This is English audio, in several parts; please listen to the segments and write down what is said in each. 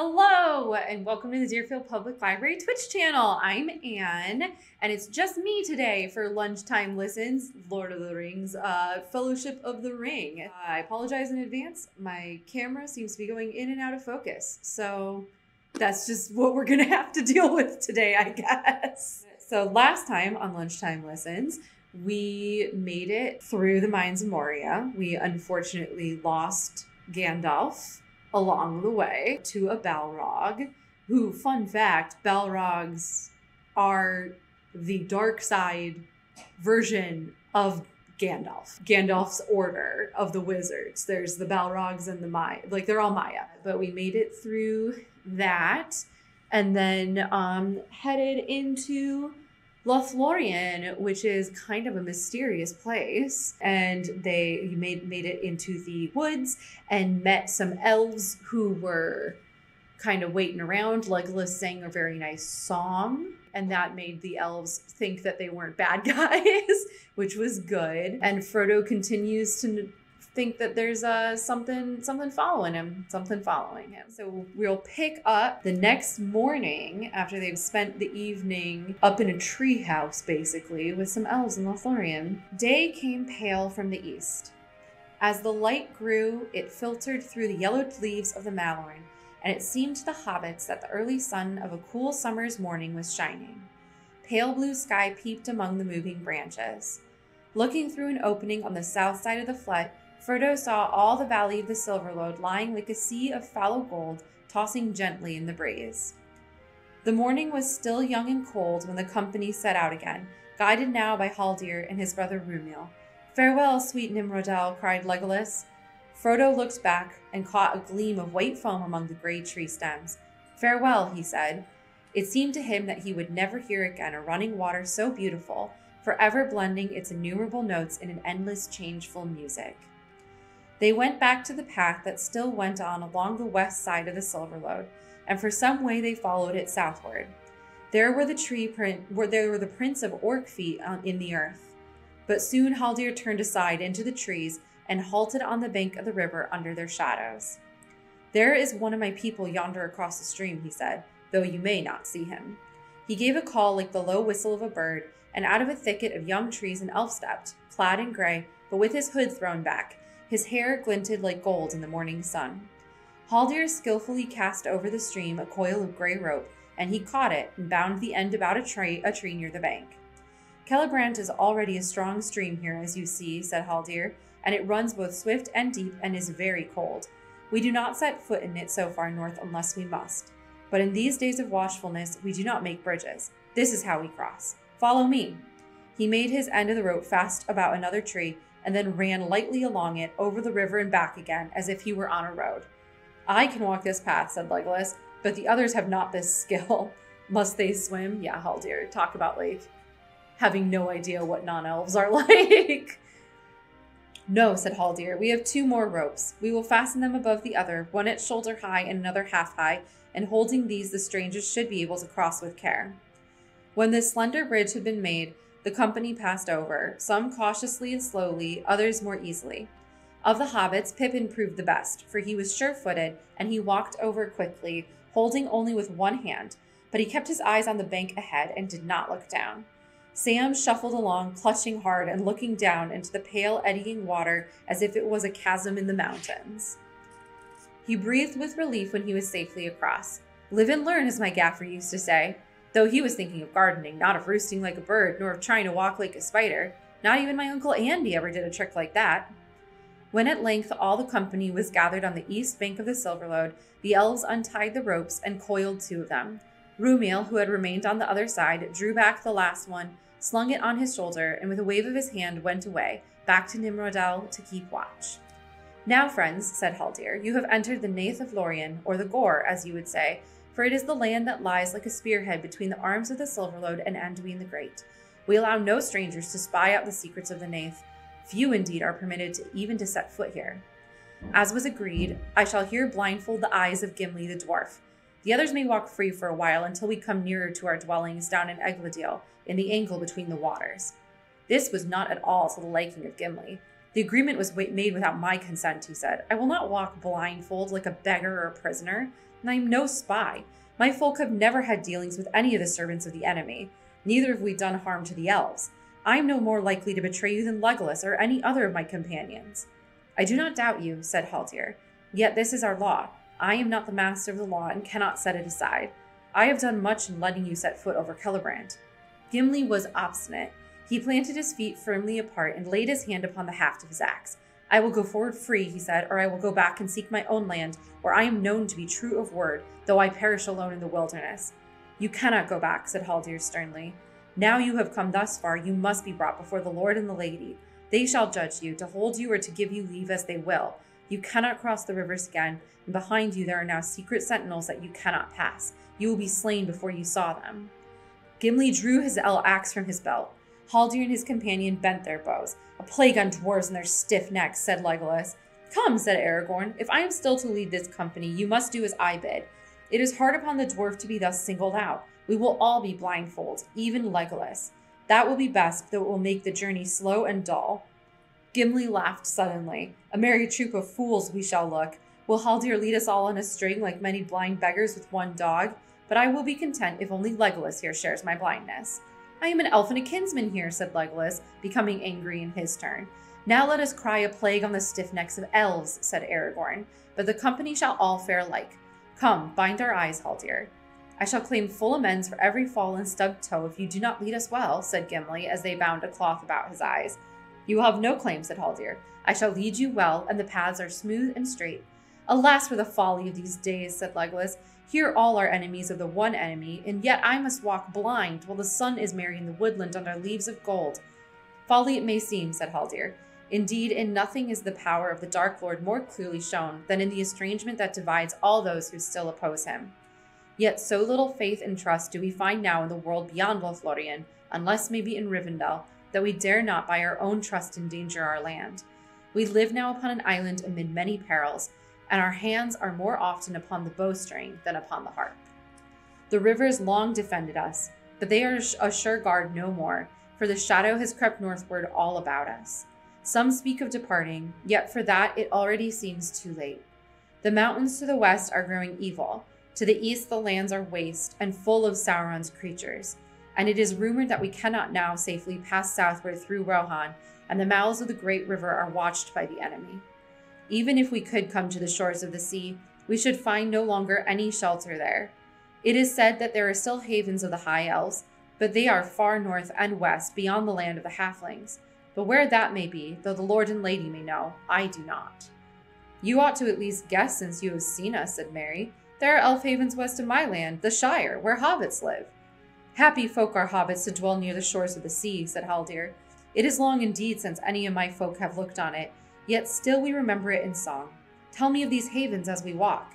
Hello, and welcome to the Deerfield Public Library Twitch channel. I'm Anne, and it's just me today for Lunchtime Listens, Lord of the Rings, Fellowship of the Ring. I apologize in advance. My camera seems to be going in and out of focus, so that's just what we're going to have to deal with today, I guess. So last time on Lunchtime Listens, we made it through the Mines of Moria. We unfortunately lost Gandalf along the way to a Balrog, who, fun fact, Balrogs are the dark side version of Gandalf. Gandalf's order of the wizards. There's the Balrogs and the Maya. Like, they're all Maya. But we made it through that and then headed into Lothlorien, which is kind of a mysterious place, and they made it into the woods and met some elves who were kind of waiting around. Legolas sang a very nice song, and that made the elves think that they weren't bad guys, which was good. And Frodo continues to think that there's something following him. So we'll pick up the next morning after they've spent the evening up in a tree house, basically, with some elves in Lothlorien. Day came pale from the east. As the light grew, it filtered through the yellowed leaves of the mallory, and it seemed to the hobbits that the early sun of a cool summer's morning was shining. Pale blue sky peeped among the moving branches. Looking through an opening on the south side of the flood, Frodo saw all the valley of the Silverlode lying like a sea of fallow gold, tossing gently in the breeze. The morning was still young and cold when the company set out again, guided now by Haldir and his brother Rúmil. "Farewell, sweet Nimrodel," cried Legolas. Frodo looked back and caught a gleam of white foam among the gray tree stems. "Farewell," he said. It seemed to him that he would never hear again a running water so beautiful, forever blending its innumerable notes in an endless, changeful music. They went back to the path that still went on along the west side of the Silverlode, and for some way they followed it southward. There were the prints of orc feet in the earth. But soon Haldir turned aside into the trees and halted on the bank of the river under their shadows. "There is one of my people yonder across the stream," he said, "though you may not see him." He gave a call like the low whistle of a bird, and out of a thicket of young trees an elf stepped, clad in gray, but with his hood thrown back. His hair glinted like gold in the morning sun. Haldir skillfully cast over the stream a coil of gray rope, and he caught it and bound the end about a tree near the bank. "Celebrant is already a strong stream here, as you see," said Haldir, "and it runs both swift and deep and is very cold. We do not set foot in it so far north unless we must. But in these days of watchfulness, we do not make bridges. This is how we cross. Follow me." He made his end of the rope fast about another tree, and then ran lightly along it, over the river and back again, as if he were on a road. "I can walk this path," said Legolas, "but the others have not this skill." "Must they swim?" Yeah, Haldir, talk about, like, having no idea what non-elves are like. "No," said Haldir, "we have 2 more ropes. We will fasten them above the other, one at shoulder high and another half high, and holding these the strangers should be able to cross with care." When this slender bridge had been made, the company passed over, some cautiously and slowly, others more easily. Of the hobbits, Pippin proved the best, for he was sure-footed, and he walked over quickly, holding only with one hand, but he kept his eyes on the bank ahead and did not look down. Sam shuffled along, clutching hard and looking down into the pale, eddying water as if it was a chasm in the mountains. He breathed with relief when he was safely across. "Live and learn," as my gaffer used to say. Though he was thinking of gardening, not of roosting like a bird, nor of trying to walk like a spider. Not even my Uncle Andy ever did a trick like that. When at length all the company was gathered on the east bank of the Silverlode, the elves untied the ropes and coiled 2 of them. Rúmil, who had remained on the other side, drew back the last one, slung it on his shoulder, and with a wave of his hand went away, back to Nimrodel to keep watch. "Now, friends," said Haldir, "you have entered the Nath of Lorien, or the Gore, as you would say, for it is the land that lies like a spearhead between the arms of the Silverlode and Anduin the Great. We allow no strangers to spy out the secrets of the Nath. Few indeed are permitted even to set foot here. As was agreed, I shall here blindfold the eyes of Gimli the dwarf. The others may walk free for a while until we come nearer to our dwellings down in Egladale, in the angle between the waters." This was not at all to the liking of Gimli. The agreement was made without my consent, he said. I will not walk blindfold like a beggar or a prisoner, and I am no spy. My folk have never had dealings with any of the servants of the enemy. Neither have we done harm to the elves. I am no more likely to betray you than Legolas or any other of my companions. I do not doubt you, said Haldir. Yet this is our law. I am not the master of the law and cannot set it aside. I have done much in letting you set foot over Celebrant. Gimli was obstinate. He planted his feet firmly apart and laid his hand upon the haft of his axe. I will go forward free, he said, or I will go back and seek my own land, where I am known to be true of word, though I perish alone in the wilderness. You cannot go back, said Haldir sternly. Now you have come thus far, you must be brought before the Lord and the Lady. They shall judge you, to hold you or to give you leave as they will. You cannot cross the rivers again, and behind you there are now secret sentinels that you cannot pass. You will be slain before you saw them. Gimli drew his axe from his belt. Haldir and his companion bent their bows. A plague on dwarves and their stiff necks, said Legolas. Come, said Aragorn. If I am still to lead this company, you must do as I bid. It is hard upon the dwarf to be thus singled out. We will all be blindfolds, even Legolas. That will be best, though it will make the journey slow and dull. Gimli laughed suddenly. A merry troop of fools we shall look. Will Haldir lead us all on a string like many blind beggars with one dog? But I will be content if only Legolas here shares my blindness. I am an elf and a kinsman here, said Legolas, becoming angry in his turn. Now let us cry a plague on the stiff necks of elves, said Aragorn, but the company shall all fare alike. Come, bind our eyes, Haldir. I shall claim full amends for every fall and stubbed toe if you do not lead us well, said Gimli, as they bound a cloth about his eyes. You will have no claim, said Haldir. I shall lead you well, and the paths are smooth and straight. Alas for the folly of these days, said Legolas. Here all are enemies of the one enemy, and yet I must walk blind while the sun is merry in the woodland under leaves of gold. Folly it may seem, said Haldir. Indeed, in nothing is the power of the Dark Lord more clearly shown than in the estrangement that divides all those who still oppose him. Yet so little faith and trust do we find now in the world beyond Lothlorien, unless maybe in Rivendell, that we dare not by our own trust endanger our land. We live now upon an island amid many perils, and our hands are more often upon the bowstring than upon the harp. The rivers long defended us, but they are a sure guard no more, for the shadow has crept northward all about us. Some speak of departing, yet for that it already seems too late. The mountains to the west are growing evil, to the east the lands are waste and full of Sauron's creatures, and it is rumored that we cannot now safely pass southward through Rohan, and the mouths of the great river are watched by the enemy. Even if we could come to the shores of the sea, we should find no longer any shelter there. It is said that there are still havens of the High Elves, but they are far north and west beyond the land of the Halflings. But where that may be, though the Lord and Lady may know, I do not. You ought to at least guess since you have seen us, said Merry. There are elf havens west of my land, the Shire, where hobbits live. Happy folk are hobbits to dwell near the shores of the sea, said Haldir. It is long indeed since any of my folk have looked on it, yet still we remember it in song. Tell me of these havens as we walk.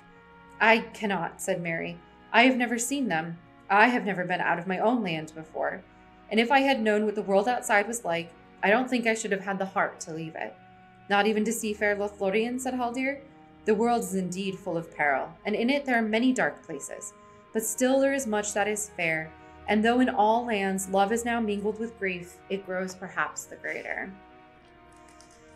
I cannot, said Merry. I have never seen them. I have never been out of my own land before. And if I had known what the world outside was like, I don't think I should have had the heart to leave it. Not even to see fair Lothlorien, said Haldir. The world is indeed full of peril, and in it there are many dark places. But still there is much that is fair, and though in all lands love is now mingled with grief, it grows perhaps the greater.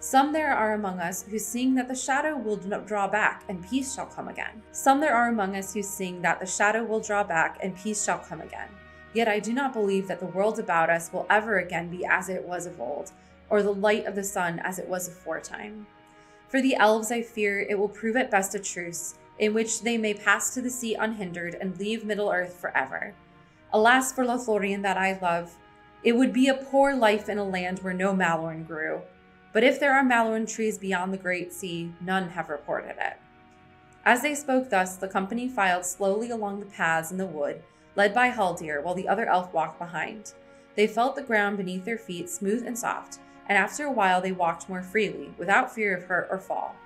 Some there are among us who sing that the shadow will draw back and peace shall come again. Some there are among us who sing that the shadow will draw back and peace shall come again. Yet I do not believe that the world about us will ever again be as it was of old, or the light of the sun as it was aforetime. For the elves I fear it will prove at best a truce, in which they may pass to the sea unhindered and leave Middle-earth forever. Alas for Lothlorien that I love, it would be a poor life in a land where no malorn grew. But if there are malorn trees beyond the great sea, none have reported it. As they spoke thus, the company filed slowly along the paths in the wood, led by Haldir, while the other elf walked behind. They felt the ground beneath their feet smooth and soft, and after a while they walked more freely, without fear of hurt or fall.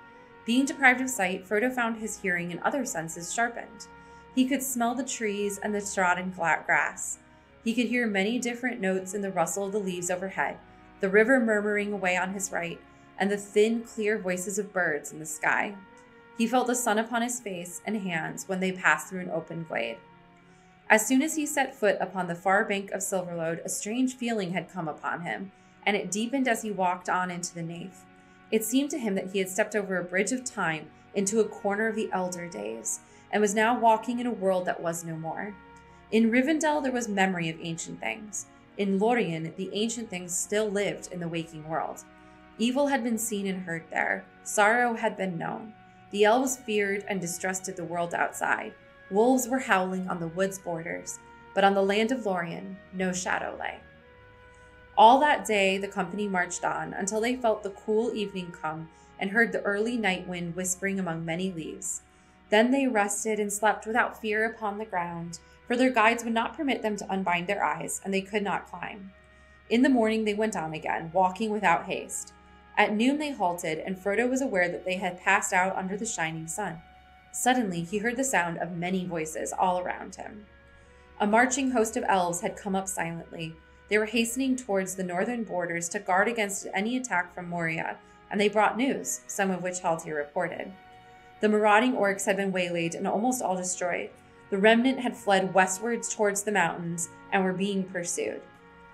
Being deprived of sight, Frodo found his hearing and other senses sharpened. He could smell the trees and the trodden grass. He could hear many different notes in the rustle of the leaves overhead, the river murmuring away on his right, and the thin, clear voices of birds in the sky. He felt the sun upon his face and hands when they passed through an open glade. As soon as he set foot upon the far bank of Silverlode, a strange feeling had come upon him, and it deepened as he walked on into the nave. It seemed to him that he had stepped over a bridge of time into a corner of the elder days, and was now walking in a world that was no more. In Rivendell there was memory of ancient things. In Lorien, the ancient things still lived in the waking world. Evil had been seen and heard there. Sorrow had been known. The elves feared and distrusted the world outside. Wolves were howling on the wood's borders, but on the land of Lorien, no shadow lay. All that day the company marched on until they felt the cool evening come and heard the early night wind whispering among many leaves. Then they rested and slept without fear upon the ground, for their guides would not permit them to unbind their eyes, and they could not climb. In the morning they went on again, walking without haste. At noon they halted, and Frodo was aware that they had passed out under the shining sun. Suddenly he heard the sound of many voices all around him. A marching host of elves had come up silently. They were hastening towards the northern borders to guard against any attack from Moria, and they brought news, some of which Haldir reported. The marauding orcs had been waylaid and almost all destroyed. The remnant had fled westwards towards the mountains and were being pursued.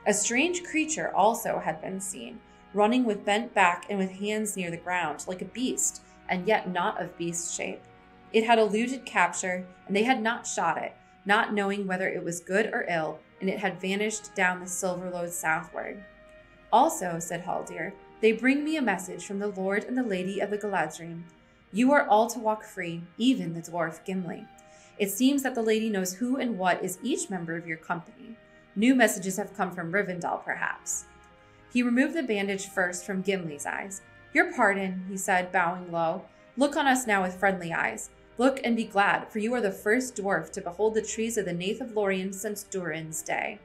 A strange creature also had been seen, running with bent back and with hands near the ground, like a beast, and yet not of beast shape. It had eluded capture, and they had not shot it, not knowing whether it was good or ill, and it had vanished down the Silverlode southward. Also, said Haldir, they bring me a message from the Lord and the Lady of the Galadrim. You are all to walk free, even the dwarf Gimli. It seems that the lady knows who and what is each member of your company. New messages have come from Rivendell, perhaps. He removed the bandage first from Gimli's eyes. Your pardon, he said, bowing low. Look on us now with friendly eyes. Look and be glad, for you are the first dwarf to behold the trees of the Nath of Lorien since Durin's day.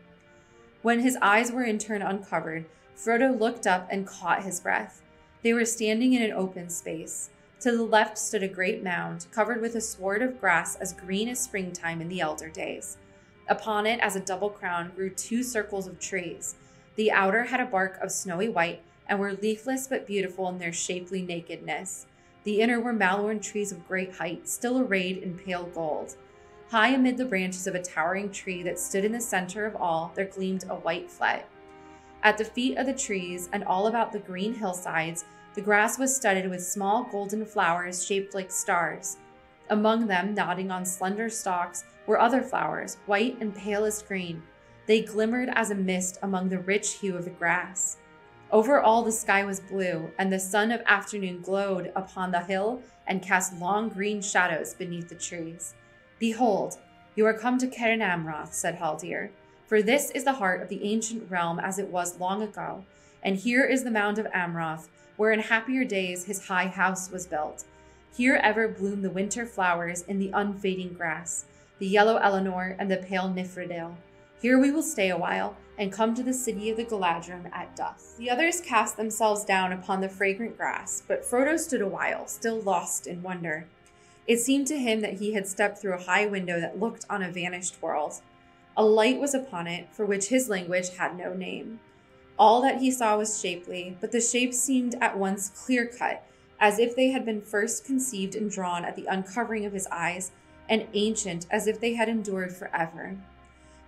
When his eyes were in turn uncovered, Frodo looked up and caught his breath. They were standing in an open space. To the left stood a great mound, covered with a sward of grass as green as springtime in the elder days. Upon it, as a double crown, grew 2 circles of trees. The outer had a bark of snowy white, and were leafless but beautiful in their shapely nakedness. The inner were malorn trees of great height, still arrayed in pale gold. High amid the branches of a towering tree that stood in the center of all, there gleamed a white flet. At the feet of the trees, and all about the green hillsides, the grass was studded with small golden flowers shaped like stars. Among them, nodding on slender stalks, were other flowers, white and palest green. They glimmered as a mist among the rich hue of the grass. Over all the sky was blue, and the sun of afternoon glowed upon the hill and cast long green shadows beneath the trees. Behold, you are come to Cairn Amroth, said Haldir, for this is the heart of the ancient realm as it was long ago, and here is the mound of Amroth, where in happier days his high house was built. Here ever bloom the winter flowers in the unfading grass, the yellow Eleanor and the pale Nifredale. Here we will stay a while, and come to the city of the Galadrim at dusk. The others cast themselves down upon the fragrant grass, but Frodo stood a while, still lost in wonder. It seemed to him that he had stepped through a high window that looked on a vanished world. A light was upon it, for which his language had no name. All that he saw was shapely, but the shapes seemed at once clear-cut, as if they had been first conceived and drawn at the uncovering of his eyes, and ancient, as if they had endured forever.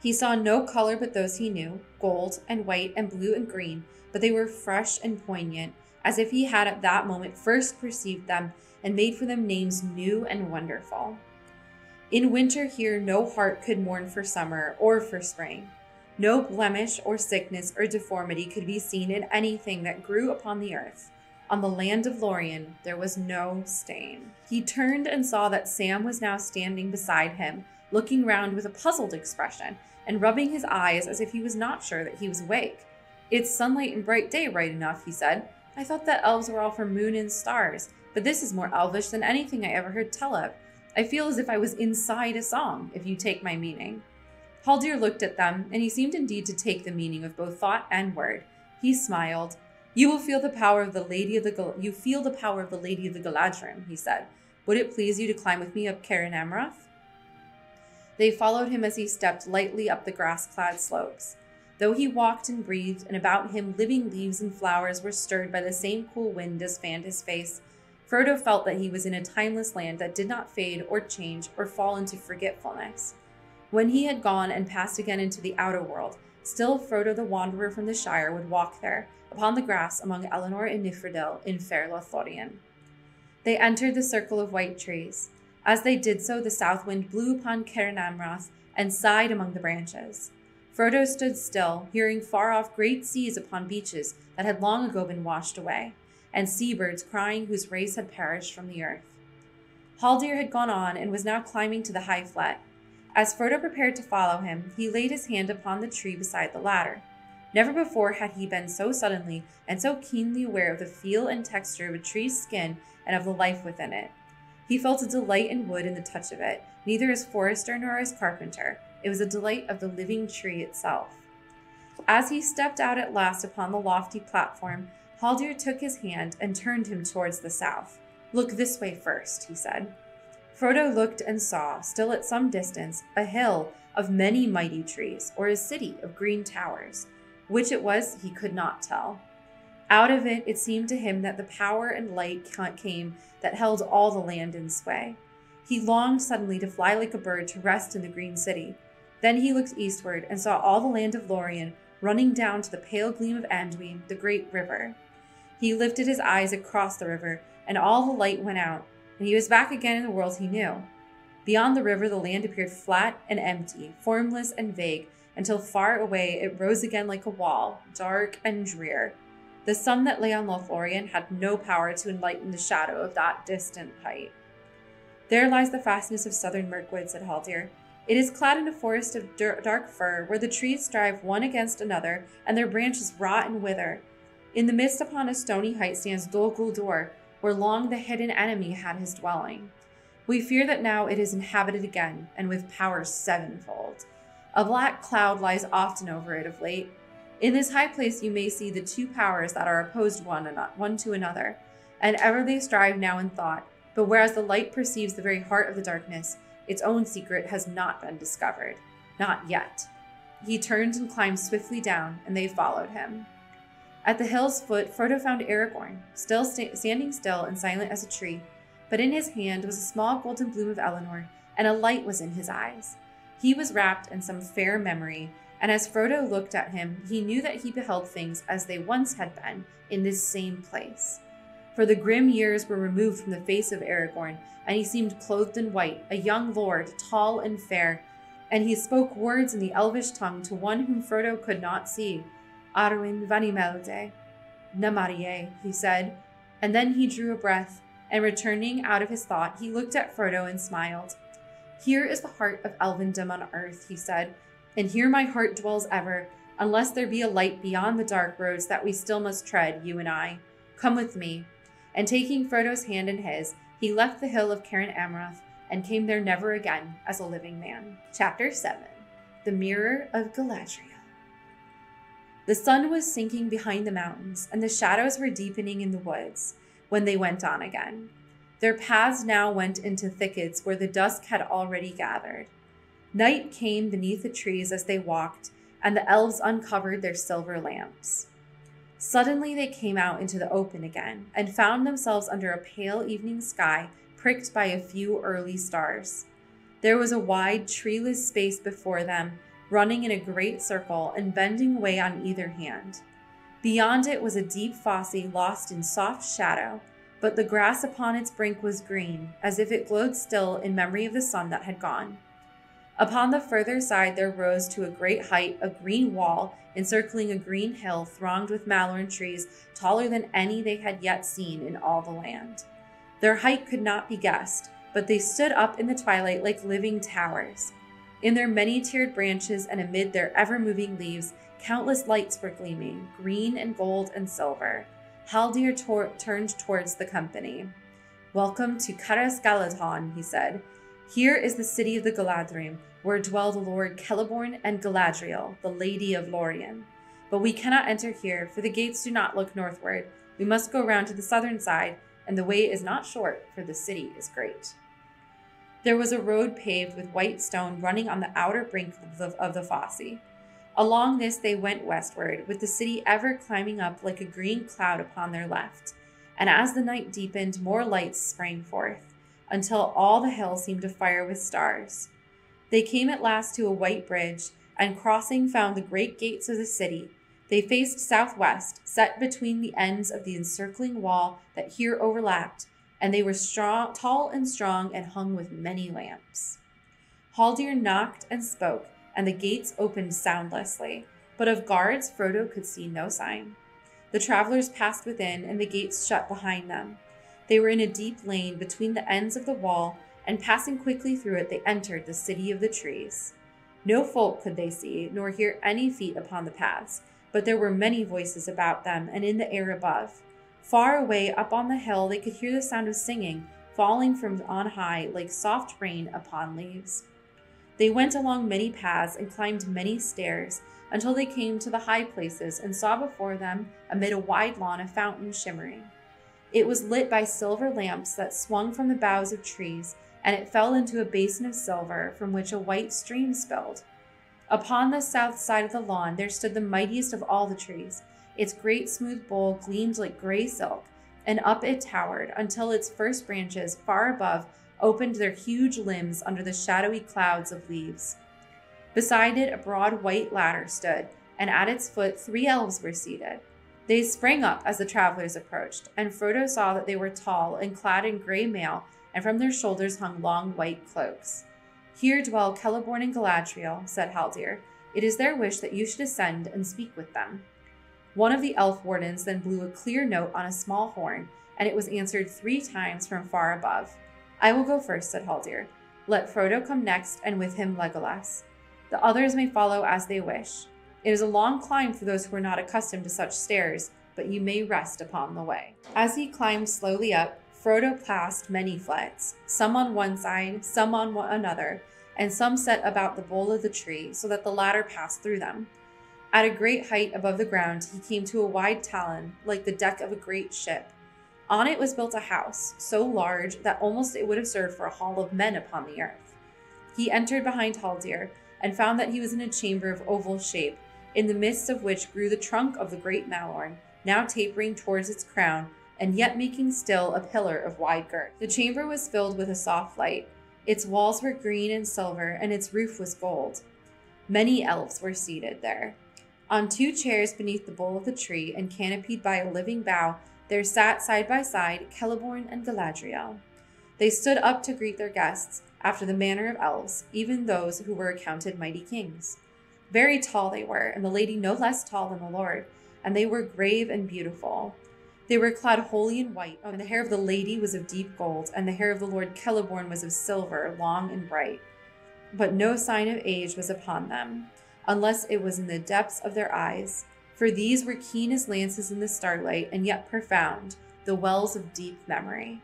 He saw no color but those he knew, gold and white and blue and green, but they were fresh and poignant, as if he had at that moment first perceived them and made for them names new and wonderful. In winter here no heart could mourn for summer or for spring. No blemish or sickness or deformity could be seen in anything that grew upon the earth. On the land of Lorien there was no stain. He turned and saw that Sam was now standing beside him, looking round with a puzzled expression, and rubbing his eyes as if he was not sure that he was awake. It's sunlight and bright day right enough, he said. I thought that elves were all for moon and stars, but this is more elvish than anything I ever heard tell of. I feel as if I was inside a song, if you take my meaning. Haldir looked at them, and he seemed indeed to take the meaning of both thought and word. He smiled. You will feel the power of the Lady of the Galadrim, he said. Would it please you to climb with me up Cairn Amroth? They followed him as he stepped lightly up the grass-clad slopes. Though he walked and breathed, and about him living leaves and flowers were stirred by the same cool wind as fanned his face, Frodo felt that he was in a timeless land that did not fade or change or fall into forgetfulness. When he had gone and passed again into the outer world, still Frodo the Wanderer from the Shire would walk there, upon the grass among Eleanor and Nifredil in fair Lothlorien. They entered the circle of white trees. As they did so, the south wind blew upon Cairn Amroth and sighed among the branches. Frodo stood still, hearing far off great seas upon beaches that had long ago been washed away, and seabirds crying whose race had perished from the earth. Haldir had gone on and was now climbing to the high flat. As Frodo prepared to follow him, he laid his hand upon the tree beside the ladder. Never before had he been so suddenly and so keenly aware of the feel and texture of a tree's skin and of the life within it. He felt a delight in wood in the touch of it, neither as forester nor as carpenter. It was a delight of the living tree itself. As he stepped out at last upon the lofty platform, Haldir took his hand and turned him towards the south. "Look this way first," he said. Frodo looked and saw, still at some distance, a hill of many mighty trees, or a city of green towers. Which it was, he could not tell. Out of it seemed to him that the power and light came that held all the land in sway. He longed suddenly to fly like a bird to rest in the green city. Then he looked eastward and saw all the land of Lorien running down to the pale gleam of Anduin, the great river. He lifted his eyes across the river, and all the light went out, and he was back again in the world he knew. Beyond the river, the land appeared flat and empty, formless and vague, until far away it rose again like a wall, dark and drear. The sun that lay on Lothlorien had no power to enlighten the shadow of that distant height. "There lies the fastness of southern Mirkwood," said Haldir. "It is clad in a forest of dark fir, where the trees strive one against another, and their branches rot and wither. In the midst upon a stony height stands Dol Guldur, where long the hidden enemy had his dwelling. We fear that now it is inhabited again, and with power sevenfold. A black cloud lies often over it of late. In this high place you may see the two powers that are opposed one to another, and ever they strive now in thought, but whereas the light perceives the very heart of the darkness, its own secret has not been discovered. Not yet." He turned and climbed swiftly down, and they followed him. At the hill's foot, Frodo found Aragorn, standing still and silent as a tree, but in his hand was a small golden bloom of Eleanor, and a light was in his eyes. He was wrapped in some fair memory, and as Frodo looked at him, he knew that he beheld things as they once had been in this same place. For the grim years were removed from the face of Aragorn, and he seemed clothed in white, a young lord, tall and fair, and he spoke words in the Elvish tongue to one whom Frodo could not see. "Arwen Vanimelde, Namarie," he said, and then he drew a breath, and returning out of his thought, he looked at Frodo and smiled. "Here is the heart of elvendom on earth," he said, "and here my heart dwells ever, unless there be a light beyond the dark roads that we still must tread, you and I. Come with me." And taking Frodo's hand in his, he left the hill of Cairn Amroth and came there never again as a living man. Chapter 7. The Mirror of Galadriel. The sun was sinking behind the mountains, and the shadows were deepening in the woods when they went on again. Their paths now went into thickets where the dusk had already gathered. Night came beneath the trees as they walked, and the elves uncovered their silver lamps. Suddenly they came out into the open again, and found themselves under a pale evening sky pricked by a few early stars. There was a wide, treeless space before them, running in a great circle and bending away on either hand. Beyond it was a deep fosse lost in soft shadow, but the grass upon its brink was green, as if it glowed still in memory of the sun that had gone. Upon the further side there rose to a great height a green wall encircling a green hill thronged with malorn trees taller than any they had yet seen in all the land. Their height could not be guessed, but they stood up in the twilight like living towers. In their many-tiered branches and amid their ever-moving leaves, countless lights were gleaming, green and gold and silver. Haldir turned towards the company. "Welcome to Caras Galadhon," he said. "Here is the city of the Galadrim, where dwell the Lord Celeborn and Galadriel, the Lady of Lorien. But we cannot enter here, for the gates do not look northward. We must go round to the southern side, and the way is not short, for the city is great." There was a road paved with white stone running on the outer brink of the fosse. Along this they went westward, with the city ever climbing up like a green cloud upon their left. And as the night deepened, more lights sprang forth, until all the hill seemed afire with stars. They came at last to a white bridge, and crossing found the great gates of the city. They faced southwest, set between the ends of the encircling wall that here overlapped, and they were tall and strong and hung with many lamps. Haldir knocked and spoke, and the gates opened soundlessly, but of guards Frodo could see no sign. The travelers passed within, and the gates shut behind them. They were in a deep lane between the ends of the wall, and passing quickly through it, they entered the City of the Trees. No folk could they see, nor hear any feet upon the paths, but there were many voices about them and in the air above. Far away up on the hill they could hear the sound of singing, falling from on high like soft rain upon leaves. They went along many paths and climbed many stairs until they came to the high places and saw before them, amid a wide lawn, a fountain shimmering. It was lit by silver lamps that swung from the boughs of trees, and it fell into a basin of silver from which a white stream spilled. Upon the south side of the lawn there stood the mightiest of all the trees. Its great smooth bole gleamed like gray silk, and up it towered until its first branches, far above, opened their huge limbs under the shadowy clouds of leaves. Beside it a broad white ladder stood, and at its foot 3 elves were seated. They sprang up as the travelers approached, and Frodo saw that they were tall and clad in gray mail, and from their shoulders hung long white cloaks. "Here dwell Celeborn and Galadriel," said Haldir. "It is their wish that you should ascend and speak with them." One of the elf wardens then blew a clear note on a small horn, and it was answered 3 times from far above. "I will go first," said Haldir. "Let Frodo come next, and with him Legolas. The others may follow as they wish. It is a long climb for those who are not accustomed to such stairs, but you may rest upon the way." As he climbed slowly up, Frodo passed many flights, some on one side, some on another, and some set about the bole of the tree, so that the ladder passed through them. At a great height above the ground, he came to a wide talon, like the deck of a great ship. On it was built a house, so large that almost it would have served for a hall of men upon the earth. He entered behind Haldir, and found that he was in a chamber of oval shape, in the midst of which grew the trunk of the great malorn, now tapering towards its crown, and yet making still a pillar of wide girth. The chamber was filled with a soft light. Its walls were green and silver, and its roof was gold. Many elves were seated there. On 2 chairs beneath the bole of the tree, and canopied by a living bough, there sat side by side Celeborn and Galadriel. They stood up to greet their guests, after the manner of elves, even those who were accounted mighty kings. Very tall they were, and the lady no less tall than the lord, and they were grave and beautiful. They were clad wholly in white, and the hair of the lady was of deep gold, and the hair of the Lord Celeborn was of silver, long and bright. But no sign of age was upon them, unless it was in the depths of their eyes, for these were keen as lances in the starlight, and yet profound, the wells of deep memory.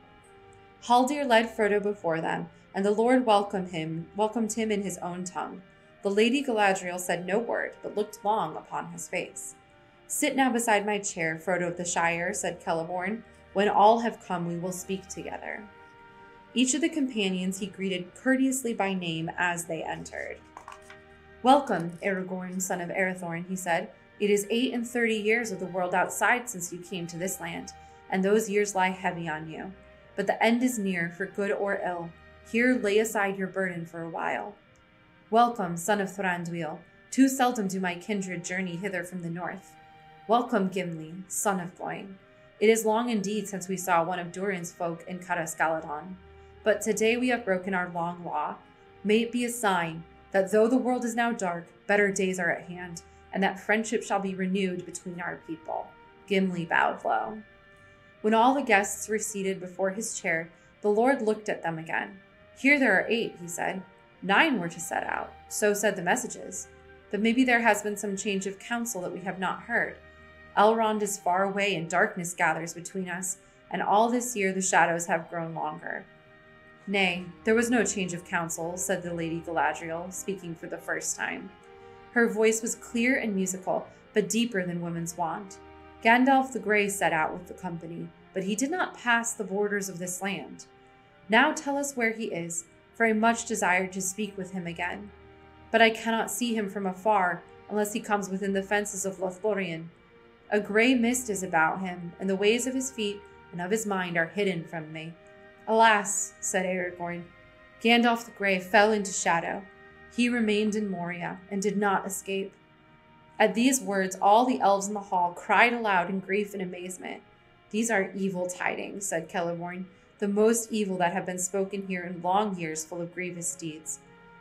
Haldir led Frodo before them, and the Lord welcomed him in his own tongue. The Lady Galadriel said no word, but looked long upon his face. "Sit now beside my chair, Frodo of the Shire," said Celeborn. "When all have come, we will speak together." Each of the companions he greeted courteously by name as they entered. "Welcome, Aragorn, son of Arathorn," he said. "It is 38 years of the world outside since you came to this land, and those years lie heavy on you. But the end is near, for good or ill. Here lay aside your burden for a while. Welcome, son of Thranduil. Too seldom do my kindred journey hither from the north. Welcome, Gimli, son of Gloin. It is long indeed since we saw one of Durin's folk in Caras-Galadon. But today we have broken our long law. May it be a sign that though the world is now dark, better days are at hand, and that friendship shall be renewed between our people." Gimli bowed low. When all the guests were seated before his chair, the Lord looked at them again. "Here there are 8, he said. 9 were to set out, so said the messages. But maybe there has been some change of counsel that we have not heard. Elrond is far away and darkness gathers between us, and all this year the shadows have grown longer." "Nay, there was no change of counsel," said the Lady Galadriel, speaking for the first time. Her voice was clear and musical, but deeper than woman's wont. "Gandalf the Grey set out with the company, but he did not pass the borders of this land. Now tell us where he is, for I much desire to speak with him again. But I cannot see him from afar, unless he comes within the fences of Lothlorien. A grey mist is about him, and the ways of his feet and of his mind are hidden from me." "Alas," said Aragorn, "Gandalf the Grey fell into shadow. He remained in Moria and did not escape. At these words, all the elves in the hall cried aloud in grief and amazement. "These are evil tidings," said Celeborn, "the most evil that have been spoken here in long years full of grievous deeds."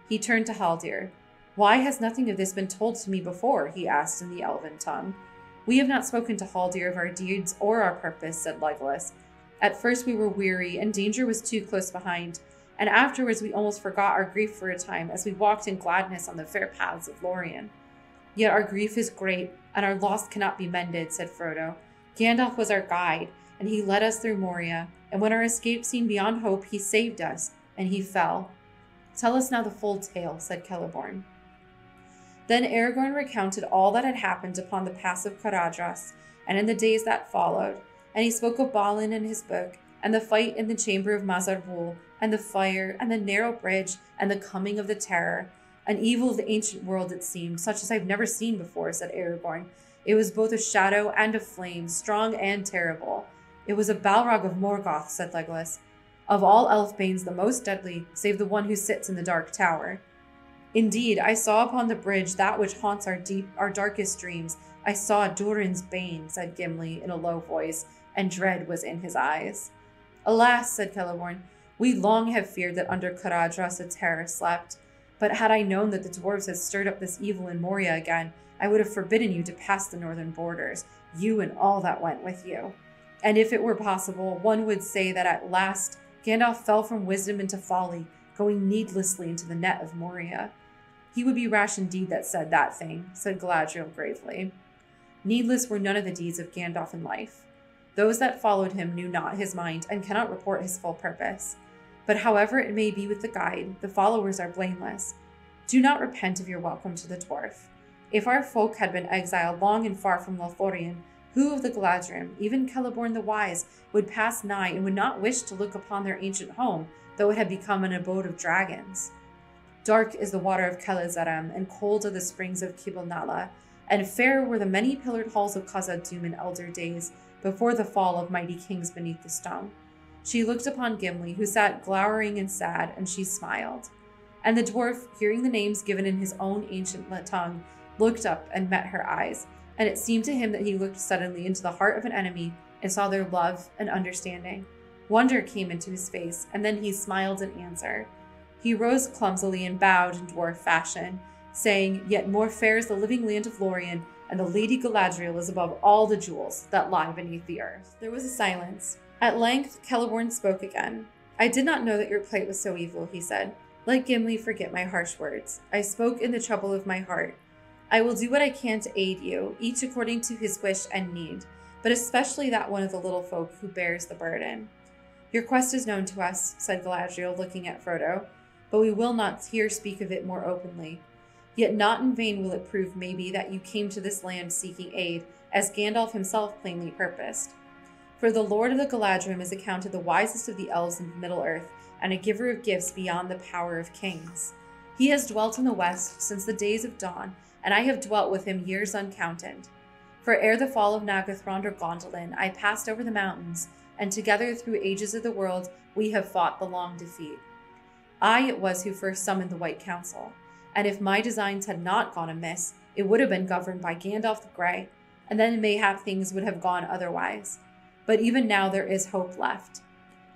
He turned to Haldir. "Why has nothing of this been told to me before?" he asked in the elven tongue. "We have not spoken to Haldir of our deeds or our purpose," said Legolas. "At first we were weary, and danger was too close behind, and afterwards we almost forgot our grief for a time as we walked in gladness on the fair paths of Lorien. Yet our grief is great, and our loss cannot be mended," said Frodo. "Gandalf was our guide, and he led us through Moria, and when our escape seemed beyond hope, he saved us, and he fell." "Tell us now the full tale," said Celeborn. Then Aragorn recounted all that had happened upon the pass of Caradhras, and in the days that followed, and he spoke of Balin and his book, and the fight in the chamber of Mazar-Rûl, and the fire, and the narrow bridge, and the coming of the Terror. "An evil of the ancient world, it seemed, such as I've never seen before," said Aragorn. "It was both a shadow and a flame, strong and terrible." "It was a Balrog of Morgoth," said Legolas. "Of all elfbanes the most deadly, save the one who sits in the dark tower." "Indeed, I saw upon the bridge that which haunts our darkest dreams. I saw Durin's bane," said Gimli in a low voice, and dread was in his eyes. "Alas," said Celeborn, "we long have feared that under Caradhras a terror slept. But had I known that the dwarves had stirred up this evil in Moria again, I would have forbidden you to pass the northern borders, you and all that went with you. And if it were possible, one would say that at last Gandalf fell from wisdom into folly, going needlessly into the net of Moria." "He would be rash indeed that said that thing," said Galadriel gravely. "Needless were none of the deeds of Gandalf in life. Those that followed him knew not his mind and cannot report his full purpose. But however it may be with the guide, the followers are blameless. Do not repent of your welcome to the dwarf. If our folk had been exiled long and far from Lothlorien, who of the Galadrim, even Celeborn the Wise, would pass nigh and would not wish to look upon their ancient home, though it had become an abode of dragons? Dark is the water of Khazad-dûm, and cold are the springs of Kibble Nala, and fair were the many-pillared halls of Khazad-dûm in elder days, before the fall of mighty kings beneath the stone." She looked upon Gimli, who sat glowering and sad, and she smiled. And the dwarf, hearing the names given in his own ancient tongue, looked up and met her eyes, and it seemed to him that he looked suddenly into the heart of an enemy and saw their love and understanding. Wonder came into his face, and then he smiled in answer. He rose clumsily and bowed in dwarf fashion, saying, "Yet more fair is the living land of Lorien, and the Lady Galadriel is above all the jewels that lie beneath the earth." There was a silence. At length, Celeborn spoke again. "I did not know that your plight was so evil," he said. "Let Gimli forget my harsh words. I spoke in the trouble of my heart. I will do what I can to aid you, each according to his wish and need, but especially that one of the little folk who bears the burden." "Your quest is known to us," said Galadriel, looking at Frodo, "but we will not here speak of it more openly. Yet not in vain will it prove, maybe, that you came to this land seeking aid, as Gandalf himself plainly purposed. For the Lord of the Galadrim is accounted the wisest of the elves in Middle-earth, and a giver of gifts beyond the power of kings. He has dwelt in the west since the days of dawn, and I have dwelt with him years uncounted. For ere the fall of Nagathron or Gondolin, I passed over the mountains, and together through ages of the world we have fought the long defeat. I it was who first summoned the White Council, and if my designs had not gone amiss, it would have been governed by Gandalf the Grey, and then mayhap things would have gone otherwise. But even now there is hope left.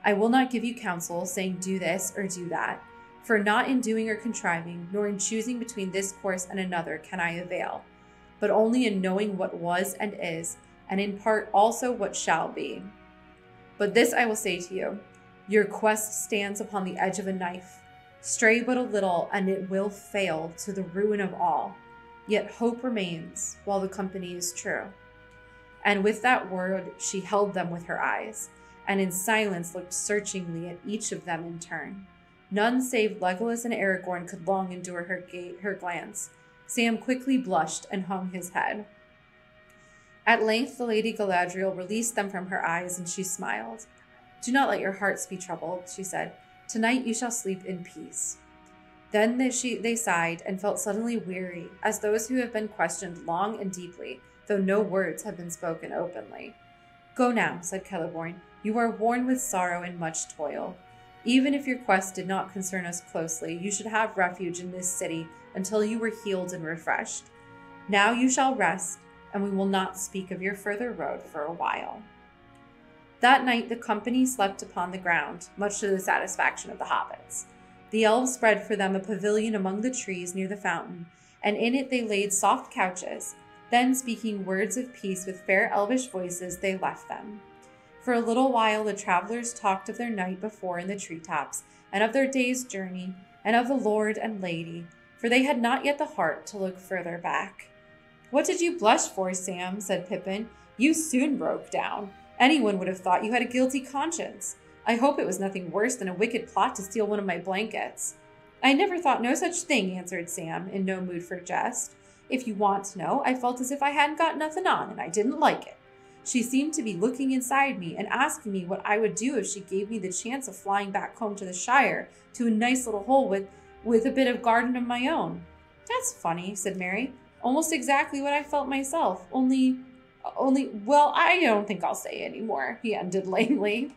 I will not give you counsel, saying do this or do that, for not in doing or contriving, nor in choosing between this course and another can I avail, but only in knowing what was and is, and in part also what shall be. But this I will say to you, your quest stands upon the edge of a knife. Stray but a little, and it will fail to the ruin of all. Yet hope remains, while the company is true." And with that word, she held them with her eyes, and in silence looked searchingly at each of them in turn. None save Legolas and Aragorn could long endure her glance. Sam quickly blushed and hung his head. At length the Lady Galadriel released them from her eyes, and she smiled. "Do not let your hearts be troubled," she said. "Tonight you shall sleep in peace." Then they sighed and felt suddenly weary, as those who have been questioned long and deeply, though no words have been spoken openly. "Go now," said Celeborn. "You are worn with sorrow and much toil. Even if your quest did not concern us closely, you should have refuge in this city until you were healed and refreshed. Now you shall rest, and we will not speak of your further road for a while." That night the company slept upon the ground, much to the satisfaction of the hobbits. The elves spread for them a pavilion among the trees near the fountain, and in it they laid soft couches. Then, speaking words of peace with fair elvish voices, they left them. For a little while the travelers talked of their night before in the treetops, and of their day's journey, and of the lord and lady, for they had not yet the heart to look further back. "What did you blush for, Sam?" said Pippin. "You soon broke down. Anyone would have thought you had a guilty conscience. I hope it was nothing worse than a wicked plot to steal one of my blankets." "I never thought no such thing," answered Sam, in no mood for jest. "If you want to know, I felt as if I hadn't got nothing on, and I didn't like it. She seemed to be looking inside me and asking me what I would do if she gave me the chance of flying back home to the Shire, to a nice little hole with a bit of garden of my own." "That's funny," said Mary. "Almost exactly what I felt myself, only, well, I don't think I'll say any more," he ended lamely.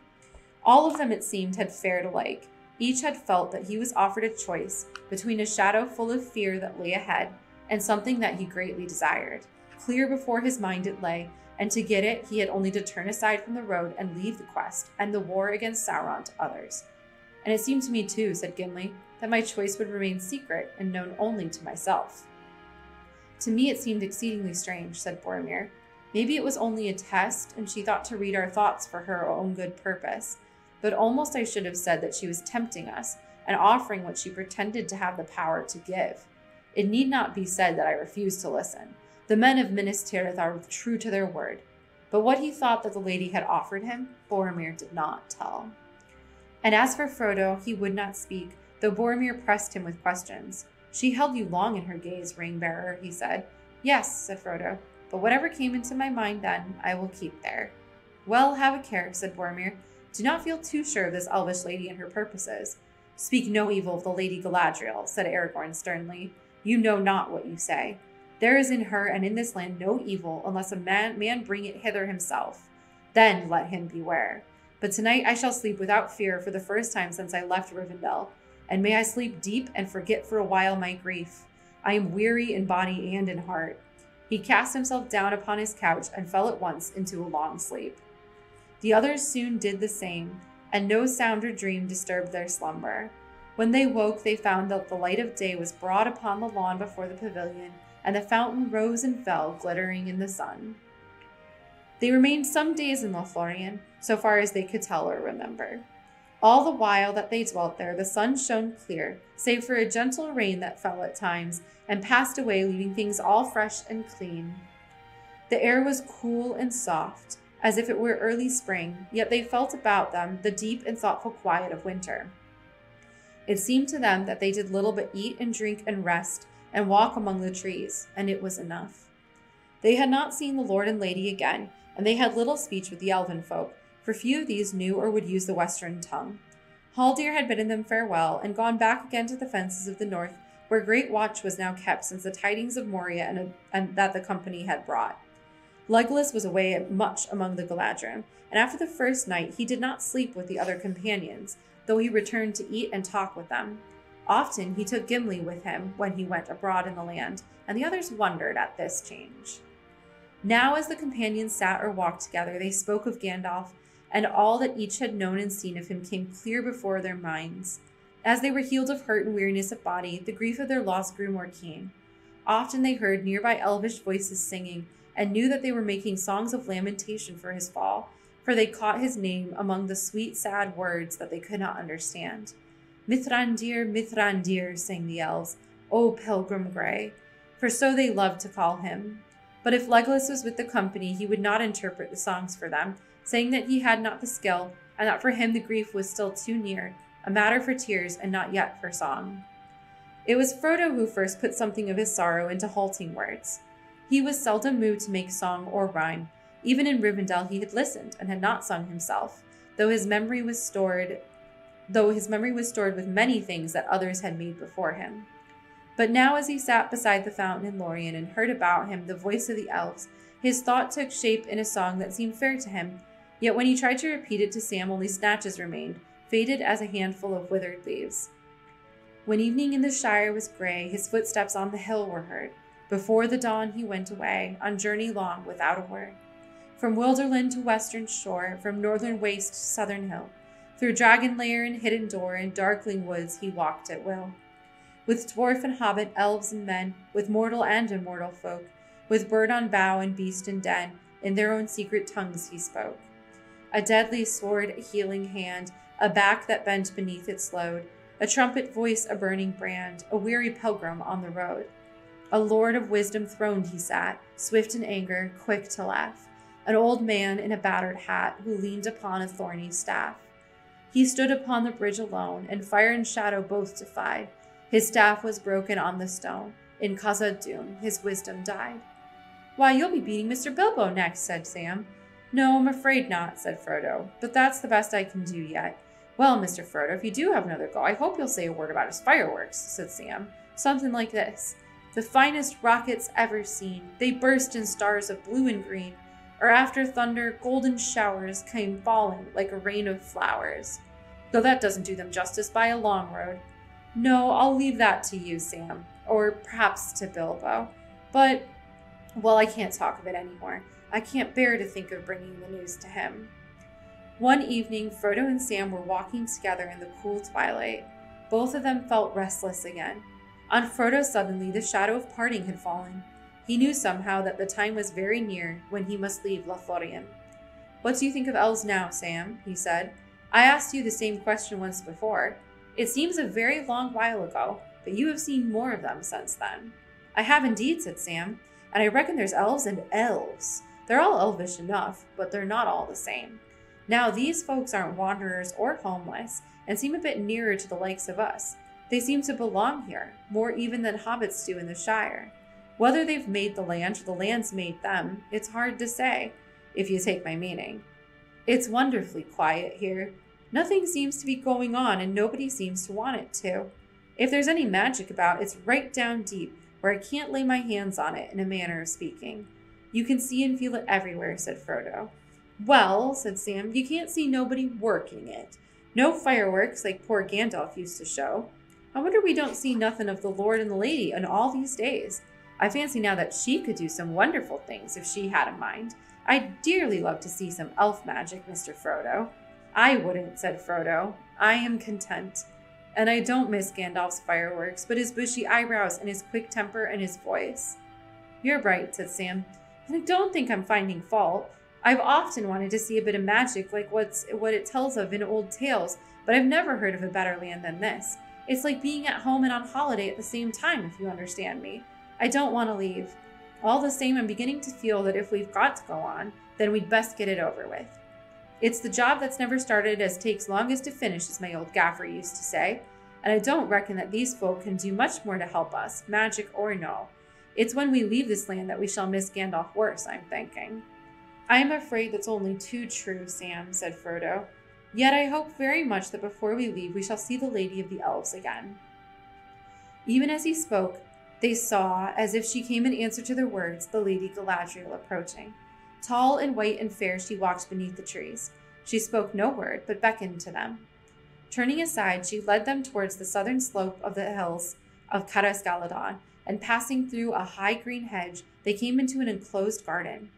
All of them, it seemed, had fared alike. Each had felt that he was offered a choice between a shadow full of fear that lay ahead and something that he greatly desired. Clear before his mind it lay, and to get it, he had only to turn aside from the road and leave the quest and the war against Sauron to others. "And it seemed to me, too," said Gimli, "that my choice would remain secret and known only to myself." "To me it seemed exceedingly strange," said Boromir. "Maybe it was only a test, and she thought to read our thoughts for her own good purpose. But almost I should have said that she was tempting us and offering what she pretended to have the power to give. It need not be said that I refused to listen. The men of Minas Tirith are true to their word." But what he thought that the lady had offered him, Boromir did not tell. And as for Frodo, he would not speak, though Boromir pressed him with questions. "She held you long in her gaze, ring-bearer," he said. "Yes," said Frodo, "but whatever came into my mind then, I will keep there." "Well, have a care," said Boromir. "Do not feel too sure of this elvish lady and her purposes." "Speak no evil of the Lady Galadriel," said Aragorn sternly. "You know not what you say. There is in her and in this land no evil, unless a man bring it hither himself. Then let him beware. But tonight I shall sleep without fear for the first time since I left Rivendell. And may I sleep deep and forget for a while my grief. I am weary in body and in heart." He cast himself down upon his couch and fell at once into a long sleep. The others soon did the same, and no sound or dream disturbed their slumber. When they woke, they found that the light of day was broad upon the lawn before the pavilion, and the fountain rose and fell, glittering in the sun. They remained some days in Lothlorien, so far as they could tell or remember. All the while that they dwelt there, the sun shone clear, save for a gentle rain that fell at times, and passed away, leaving things all fresh and clean. The air was cool and soft, as if it were early spring, yet they felt about them the deep and thoughtful quiet of winter. It seemed to them that they did little but eat and drink and rest and walk among the trees, and it was enough. They had not seen the lord and lady again, and they had little speech with the elven folk, for few of these knew or would use the western tongue. Haldir had bidden them farewell and gone back again to the fences of the north, where great watch was now kept since the tidings of Moria and that the company had brought. Legolas was away much among the Galadrim, and after the first night he did not sleep with the other companions, though he returned to eat and talk with them. Often he took Gimli with him when he went abroad in the land, and the others wondered at this change. Now as the companions sat or walked together, they spoke of Gandalf, and all that each had known and seen of him came clear before their minds. As they were healed of hurt and weariness of body, the grief of their loss grew more keen. Often they heard nearby elvish voices singing, and knew that they were making songs of lamentation for his fall, for they caught his name among the sweet, sad words that they could not understand. Mithrandir, Mithrandir, sang the elves, O pilgrim grey, for so they loved to call him. But if Legolas was with the company, he would not interpret the songs for them, saying that he had not the skill, and that for him the grief was still too near, a matter for tears and not yet for song. It was Frodo who first put something of his sorrow into halting words. He was seldom moved to make song or rhyme. Even in Rivendell he had listened and had not sung himself, though his memory was stored with many things that others had made before him. But now as he sat beside the fountain in Lorien and heard about him the voice of the elves, his thought took shape in a song that seemed fair to him, yet when he tried to repeat it to Sam only snatches remained, faded as a handful of withered leaves. When evening in the Shire was grey, his footsteps on the hill were heard. Before the dawn he went away, on journey long without a word. From wilderland to western shore, from northern waste to southern hill, through dragon lair and hidden door, and darkling woods he walked at will. With dwarf and hobbit, elves and men, with mortal and immortal folk, with bird on bough and beast in den, in their own secret tongues he spoke. A deadly sword, a healing hand, a back that bent beneath its load, a trumpet voice, a burning brand, a weary pilgrim on the road. A lord of wisdom throned he sat, swift in anger, quick to laugh, an old man in a battered hat who leaned upon a thorny staff. He stood upon the bridge alone, and fire and shadow both defied. His staff was broken on the stone. In Khazad-dûm his wisdom died. Why, you'll be beating Mr. Bilbo next, said Sam. No, I'm afraid not, said Frodo, but that's the best I can do yet. Well, Mr. Frodo, if you do have another go, I hope you'll say a word about his fireworks, said Sam. Something like this. The finest rockets ever seen, they burst in stars of blue and green, or after thunder, golden showers came falling like a rain of flowers. Though that doesn't do them justice by a long road. No, I'll leave that to you, Sam, or perhaps to Bilbo. But, well, I can't talk of it anymore. I can't bear to think of bringing the news to him. One evening, Frodo and Sam were walking together in the cool twilight. Both of them felt restless again. On Frodo suddenly the shadow of parting had fallen. He knew somehow that the time was very near when he must leave Lothlorien. What do you think of elves now, Sam? He said. I asked you the same question once before. It seems a very long while ago, but you have seen more of them since then. I have indeed, said Sam, and I reckon there's elves and elves. They're all elvish enough, but they're not all the same. Now these folks aren't wanderers or homeless, and seem a bit nearer to the likes of us. They seem to belong here, more even than hobbits do in the Shire. Whether they've made the land or the land's made them, it's hard to say, if you take my meaning. It's wonderfully quiet here. Nothing seems to be going on, and nobody seems to want it to. If there's any magic about, it's right down deep, where I can't lay my hands on it, in a manner of speaking. You can see and feel it everywhere, said Frodo. Well, said Sam, you can't see nobody working it. No fireworks like poor Gandalf used to show. I wonder we don't see nothing of the Lord and the Lady in all these days. I fancy now that she could do some wonderful things if she had a mind. I'd dearly love to see some elf magic, Mr. Frodo. I wouldn't, said Frodo. I am content. And I don't miss Gandalf's fireworks, but his bushy eyebrows and his quick temper and his voice. You're right, said Sam, and I don't think I'm finding fault. I've often wanted to see a bit of magic like what it tells of in old tales, but I've never heard of a better land than this. It's like being at home and on holiday at the same time, if you understand me. I don't want to leave. All the same, I'm beginning to feel that if we've got to go on, then we'd best get it over with. It's the job that's never started as takes longest to finish, as my old gaffer used to say, and I don't reckon that these folk can do much more to help us, magic or no. It's when we leave this land that we shall miss Gandalf worse, I'm thinking. I am afraid that's only too true, Sam, said Frodo. Yet I hope very much that before we leave we shall see the Lady of the Elves again. Even as he spoke, they saw, as if she came in answer to their words, the Lady Galadriel approaching. Tall and white and fair she walked beneath the trees. She spoke no word, but beckoned to them. Turning aside, she led them towards the southern slope of the hills of Caras-Galadon, and passing through a high green hedge, they came into an enclosed garden.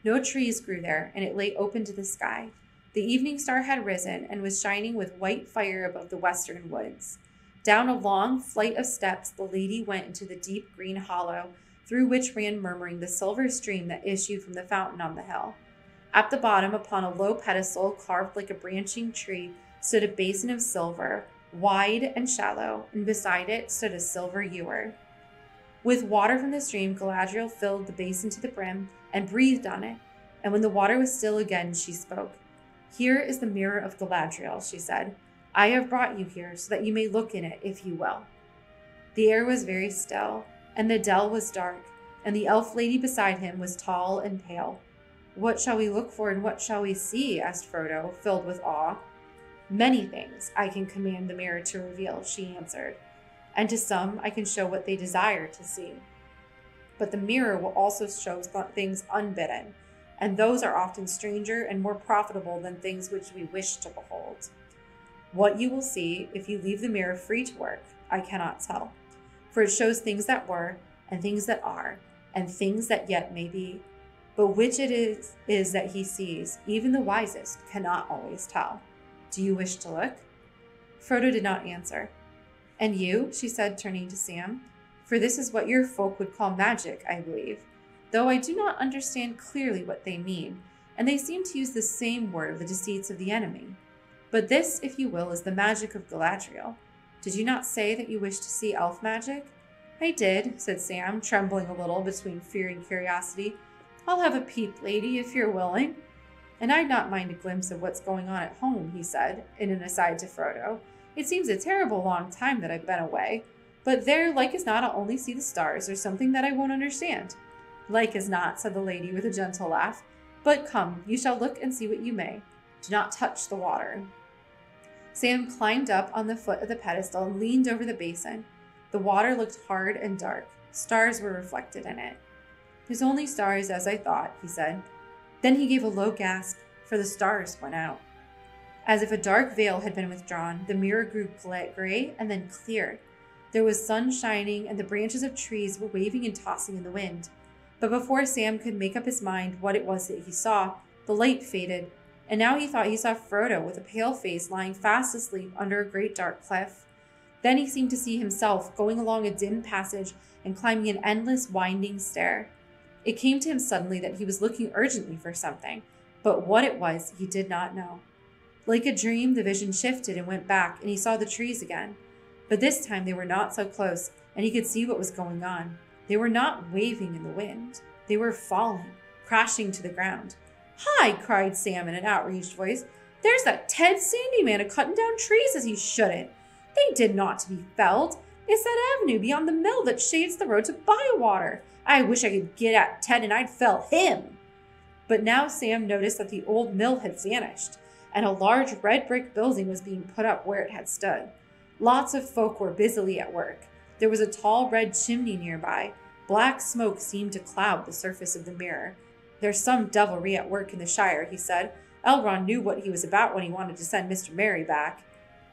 No trees grew there, and it lay open to the sky. The evening star had risen and was shining with white fire above the western woods. Down a long flight of steps, the lady went into the deep green hollow, through which ran murmuring the silver stream that issued from the fountain on the hill. At the bottom, upon a low pedestal carved like a branching tree, stood a basin of silver, wide and shallow, and beside it stood a silver ewer. With water from the stream, Galadriel filled the basin to the brim and breathed on it, and when the water was still again, she spoke. Here is the mirror of Galadriel, she said. I have brought you here so that you may look in it, if you will. The air was very still, and the dell was dark, and the elf lady beside him was tall and pale. What shall we look for and what shall we see? Asked Frodo, filled with awe. Many things I can command the mirror to reveal, she answered, and to some I can show what they desire to see. But the mirror will also show things unbidden, and those are often stranger and more profitable than things which we wish to behold. What you will see if you leave the mirror free to work, I cannot tell, for it shows things that were, and things that are, and things that yet may be. But which it is that he sees, even the wisest cannot always tell. Do you wish to look? Frodo did not answer. And you, she said, turning to Sam, for this is what your folk would call magic, I believe, though I do not understand clearly what they mean, and they seem to use the same word of the deceits of the enemy. But this, if you will, is the magic of Galadriel. Did you not say that you wish to see elf magic? I did, said Sam, trembling a little between fear and curiosity. I'll have a peep, lady, if you're willing. And I'd not mind a glimpse of what's going on at home, he said, in an aside to Frodo. It seems a terrible long time that I've been away. But there, like as not, I'll only see the stars, or something that I won't understand. Like as not, said the lady with a gentle laugh. But come, you shall look and see what you may. Do not touch the water. Sam climbed up on the foot of the pedestal and leaned over the basin. The water looked hard and dark. Stars were reflected in it. There's only stars as I thought, he said. Then he gave a low gasp, for the stars went out. As if a dark veil had been withdrawn, the mirror grew gray and then clear. There was sun shining, and the branches of trees were waving and tossing in the wind. But before Sam could make up his mind what it was that he saw, the light faded, and now he thought he saw Frodo with a pale face lying fast asleep under a great dark cliff. Then he seemed to see himself going along a dim passage and climbing an endless winding stair. It came to him suddenly that he was looking urgently for something, but what it was he did not know. Like a dream, the vision shifted and went back, and he saw the trees again. But this time they were not so close, and he could see what was going on. They were not waving in the wind. They were falling, crashing to the ground. Hi, cried Sam in an outraged voice. There's that Ted Sandyman a-cutting down trees as he shouldn't. They did not to be felled. It's that avenue beyond the mill that shades the road to Bywater. I wish I could get at Ted and I'd fell him. But now Sam noticed that the old mill had vanished, and a large red brick building was being put up where it had stood. Lots of folk were busily at work. There was a tall red chimney nearby. Black smoke seemed to cloud the surface of the mirror. There's some devilry at work in the Shire, he said. Elrond knew what he was about when he wanted to send Mr. Merry back.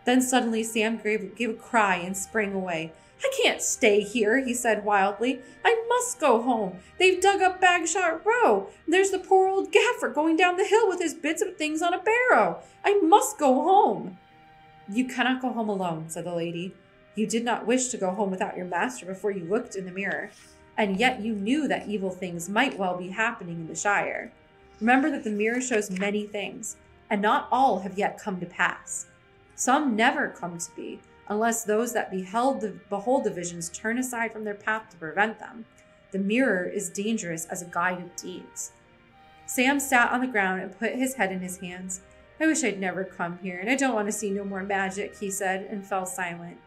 Then suddenly Sam gave a cry and sprang away. I can't stay here, he said wildly. I must go home. They've dug up Bagshot Row. There's the poor old gaffer going down the hill with his bits of things on a barrow. I must go home. You cannot go home alone, said the lady. You did not wish to go home without your master before you looked in the mirror. And yet you knew that evil things might well be happening in the Shire. Remember that the mirror shows many things, and not all have yet come to pass. Some never come to be, unless those that behold the visions turn aside from their path to prevent them. The mirror is dangerous as a guide of deeds. Sam sat on the ground and put his head in his hands. I wish I'd never come here, and I don't want to see no more magic, he said, and fell silent.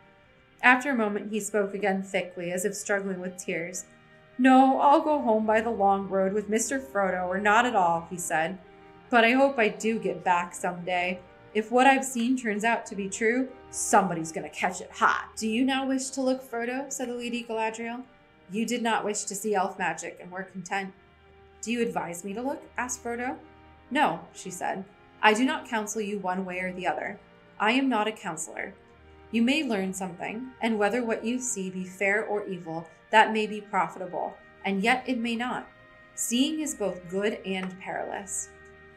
After a moment, he spoke again thickly, as if struggling with tears. No, I'll go home by the long road with Mr. Frodo, or not at all, he said. But I hope I do get back someday. If what I've seen turns out to be true, somebody's going to catch it hot. Do you now wish to look, Frodo? Said the Lady Galadriel. You did not wish to see elf magic, and were content. Do you advise me to look? Asked Frodo. No, she said. I do not counsel you one way or the other. I am not a counselor. You may learn something, and whether what you see be fair or evil, that may be profitable, and yet it may not. Seeing is both good and perilous.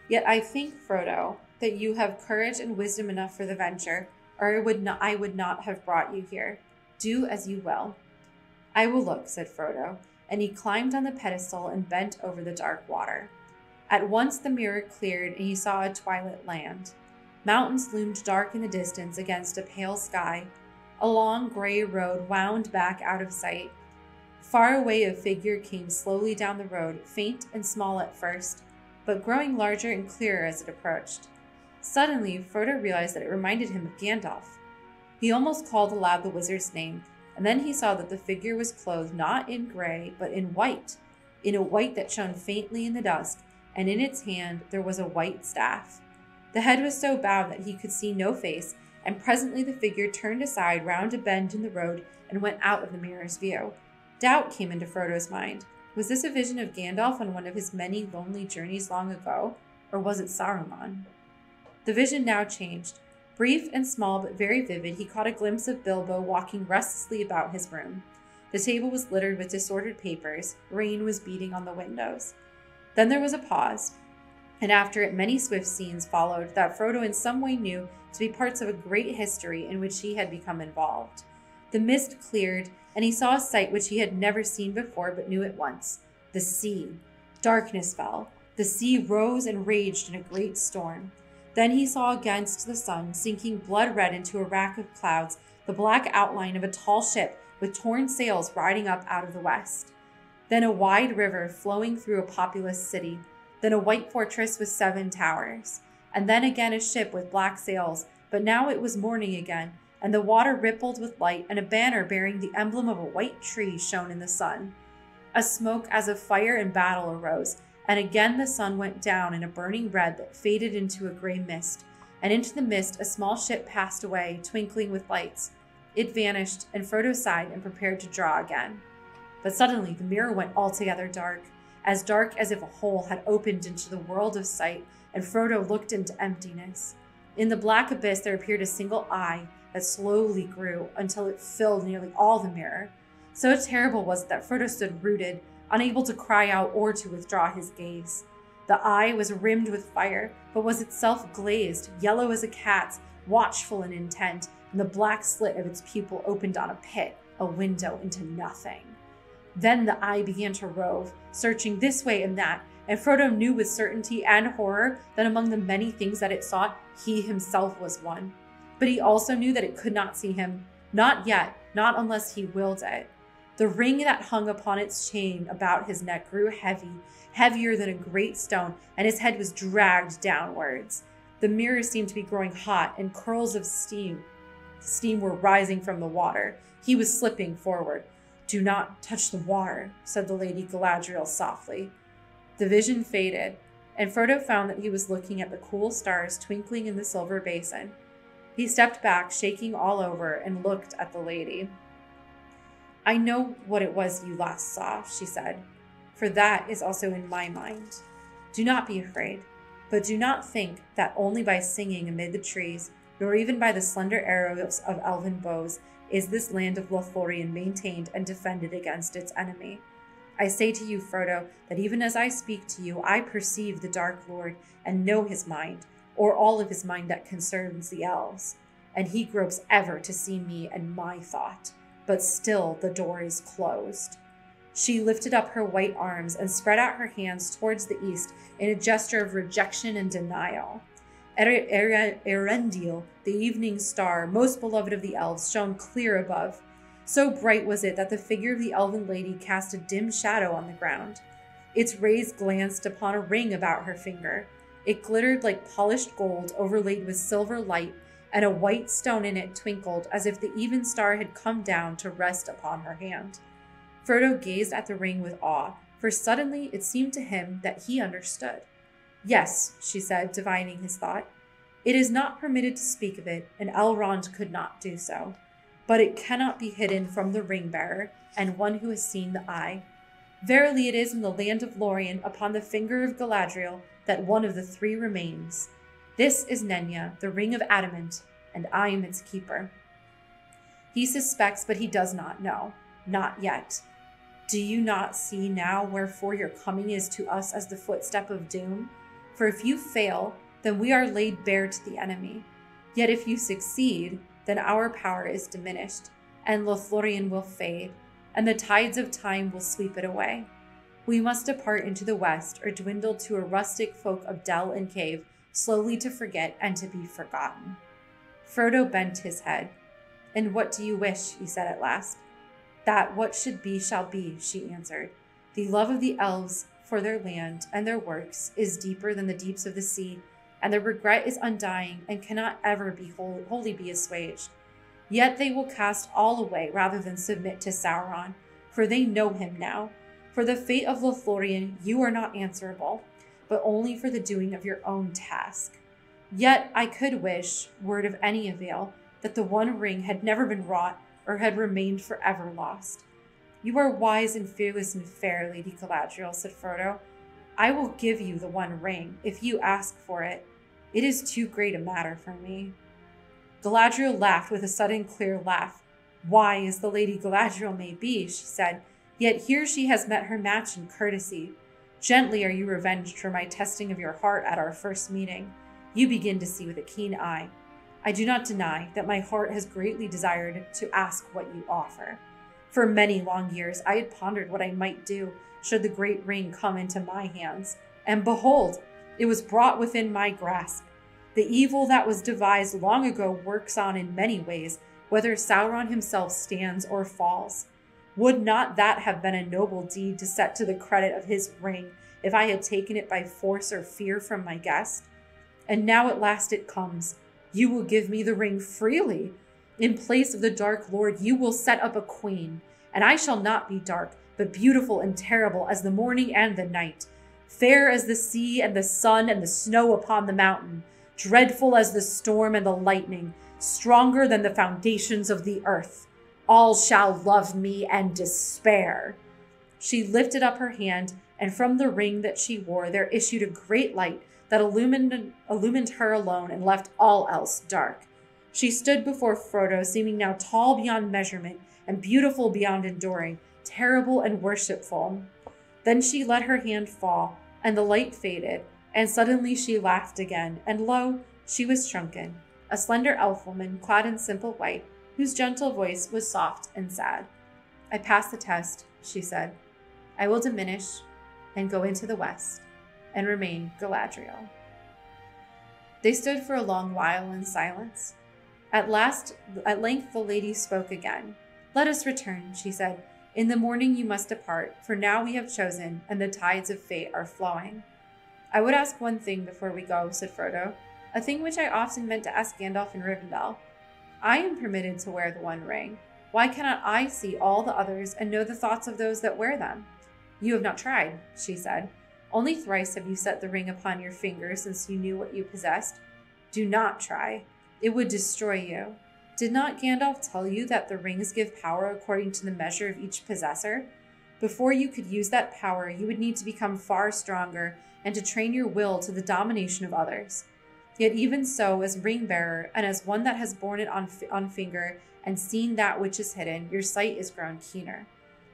Yet I think, Frodo, that you have courage and wisdom enough for the venture, or I would not have brought you here. Do as you will. I will look, said Frodo, and he climbed on the pedestal and bent over the dark water. At once the mirror cleared, and he saw a twilit land. Mountains loomed dark in the distance against a pale sky. A long gray road wound back out of sight. Far away a figure came slowly down the road, faint and small at first, but growing larger and clearer as it approached. Suddenly, Frodo realized that it reminded him of Gandalf. He almost called aloud the wizard's name, and then he saw that the figure was clothed not in gray, but in a white that shone faintly in the dusk, and in its hand there was a white staff. The head was so bowed that he could see no face, and presently the figure turned aside round a bend in the road and went out of the mirror's view. Doubt came into Frodo's mind. Was this a vision of Gandalf on one of his many lonely journeys long ago, or was it Saruman? The vision now changed. Brief and small but very vivid, he caught a glimpse of Bilbo walking restlessly about his room. The table was littered with disordered papers. Rain was beating on the windows. Then there was a pause, and after it many swift scenes followed that Frodo in some way knew to be parts of a great history in which he had become involved. The mist cleared, and he saw a sight which he had never seen before but knew at once: the sea. Darkness fell. The sea rose and raged in a great storm. Then he saw against the sun, sinking blood-red into a rack of clouds, the black outline of a tall ship with torn sails riding up out of the west. Then a wide river flowing through a populous city. Then a white fortress with 7 towers. And then again a ship with black sails, but now it was morning again, and the water rippled with light, and a banner bearing the emblem of a white tree shone in the sun. A smoke as of fire and battle arose, and again the sun went down in a burning red that faded into a gray mist, and into the mist a small ship passed away, twinkling with lights. It vanished, and Frodo sighed and prepared to draw again. But suddenly the mirror went altogether dark as if a hole had opened into the world of sight, and Frodo looked into emptiness. In the black abyss there appeared a single eye that slowly grew until it filled nearly all the mirror. So terrible was it that Frodo stood rooted, unable to cry out or to withdraw his gaze. The eye was rimmed with fire, but was itself glazed, yellow as a cat's, watchful and intent, and the black slit of its pupil opened on a pit, a window into nothing. Then the eye began to rove, searching this way and that, and Frodo knew with certainty and horror that among the many things that it sought, he himself was one. But he also knew that it could not see him, not yet, not unless he willed it. The ring that hung upon its chain about his neck grew heavy, heavier than a great stone, and his head was dragged downwards. The mirror seemed to be growing hot, and curls of steam were rising from the water. He was slipping forward. "Do not touch the water," said the Lady Galadriel softly. The vision faded, and Frodo found that he was looking at the cool stars twinkling in the silver basin. He stepped back, shaking all over, and looked at the lady. "I know what it was you last saw," she said, "for that is also in my mind. Do not be afraid, but do not think that only by singing amid the trees, nor even by the slender arrows of elven bows, is this land of Lothlorien maintained and defended against its enemy. I say to you, Frodo, that even as I speak to you, I perceive the Dark Lord and know his mind, or all of his mind that concerns the elves. And he gropes ever to see me and my thought, but still the door is closed." She lifted up her white arms and spread out her hands towards the east in a gesture of rejection and denial. Erendil, the evening star, most beloved of the elves, shone clear above. So bright was it that the figure of the elven lady cast a dim shadow on the ground. Its rays glanced upon a ring about her finger. It glittered like polished gold overlaid with silver light, and a white stone in it twinkled as if the even star had come down to rest upon her hand. Frodo gazed at the ring with awe, for suddenly it seemed to him that he understood. "Yes," she said, divining his thought. "It is not permitted to speak of it, and Elrond could not do so. But it cannot be hidden from the ring-bearer, and one who has seen the eye. Verily it is in the land of Lorien, upon the finger of Galadriel, that one of the 3 remains. This is Nenya, the ring of adamant, and I am its keeper." He suspects, but he does not know. Not yet. Do you not see now wherefore your coming is to us as the footstep of doom? For if you fail, then we are laid bare to the enemy. Yet if you succeed, then our power is diminished, and Lothlorien will fade, and the tides of time will sweep it away. We must depart into the west, or dwindle to a rustic folk of dell and cave, slowly to forget and to be forgotten. Frodo bent his head. "And what do you wish?" he said at last. "That what should be shall be," she answered. "The love of the elves for their land and their works is deeper than the deeps of the sea, and the regret is undying and cannot ever be wholly be assuaged. Yet they will cast all away rather than submit to Sauron, for they know him now. For the fate of Lothlorien you are not answerable, but only for the doing of your own task. Yet I could wish, were it of any avail, that the one ring had never been wrought or had remained forever lost." "You are wise and fearless and fair, Lady Galadriel," said Frodo. "I will give you the one ring, if you ask for it. It is too great a matter for me." Galadriel laughed with a sudden clear laugh. Wise the Lady Galadriel may be, she said, yet here she has met her match in courtesy. Gently are you revenged for my testing of your heart at our first meeting. You begin to see with a keen eye. I do not deny that my heart has greatly desired to ask what you offer. For many long years I had pondered what I might do should the great ring come into my hands, and behold, it was brought within my grasp. The evil that was devised long ago works on in many ways, whether Sauron himself stands or falls. Would not that have been a noble deed to set to the credit of his ring if I had taken it by force or fear from my guest? And now at last it comes. You will give me the ring freely. In place of the Dark Lord, you will set up a queen, and I shall not be dark, but beautiful and terrible as the morning and the night, fair as the sea and the sun and the snow upon the mountain, dreadful as the storm and the lightning, stronger than the foundations of the earth. All shall love me and despair. She lifted up her hand, and from the ring that she wore there issued a great light that illumined her alone and left all else dark. She stood before Frodo, seeming now tall beyond measurement and beautiful beyond enduring, terrible and worshipful. Then she let her hand fall, and the light faded, and suddenly she laughed again, and lo, she was shrunken, a slender elf woman clad in simple white, whose gentle voice was soft and sad. I passed the test, she said. I will diminish and go into the west and remain Galadriel. They stood for a long while in silence. At length the lady spoke again. Let us return, she said. In the morning you must depart, for now we have chosen, and the tides of fate are flowing. I would ask one thing before we go, said Frodo, a thing which I often meant to ask Gandalf in Rivendell. I am permitted to wear the One Ring. Why cannot I see all the others and know the thoughts of those that wear them? You have not tried, she said. Only thrice have you set the ring upon your finger since you knew what you possessed. Do not try. It would destroy you. Did not Gandalf tell you that the rings give power according to the measure of each possessor? Before you could use that power, you would need to become far stronger and to train your will to the domination of others. Yet even so, as ring-bearer, and as one that has borne it on finger and seen that which is hidden, your sight is grown keener.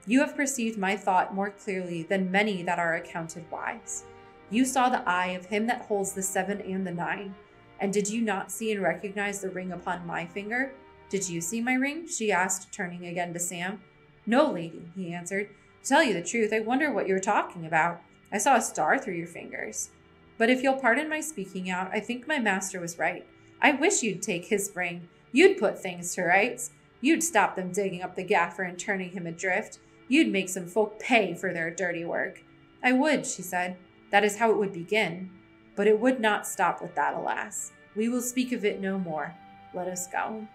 You have perceived my thought more clearly than many that are accounted wise. You saw the eye of him that holds the 7 and the 9. And did you not see and recognize the ring upon my finger? Did you see my ring? She asked, turning again to Sam. No, lady, he answered. To tell you the truth, I wonder what you're talking about. I saw a star through your fingers. But if you'll pardon my speaking out, I think my master was right. I wish you'd take his ring. You'd put things to rights. You'd stop them digging up the gaffer and turning him adrift. You'd make some folk pay for their dirty work. I would, she said. That is how it would begin. But it would not stop with that, alas. We will speak of it no more. Let us go.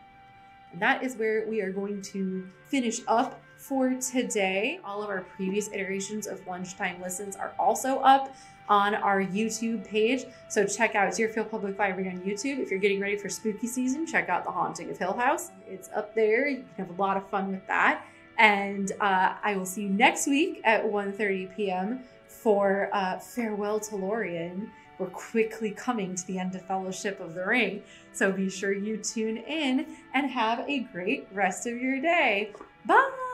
And that is where we are going to finish up for today. All of our previous iterations of Lunchtime Listens are also up on our YouTube page. So check out Deerfield Public Library on YouTube. If you're getting ready for spooky season, check out The Haunting of Hill House. It's up there. You can have a lot of fun with that. And I will see you next week at 1:30 p.m. for Farewell to Lorien. We're quickly coming to the end of Fellowship of the Ring. So be sure you tune in and have a great rest of your day. Bye!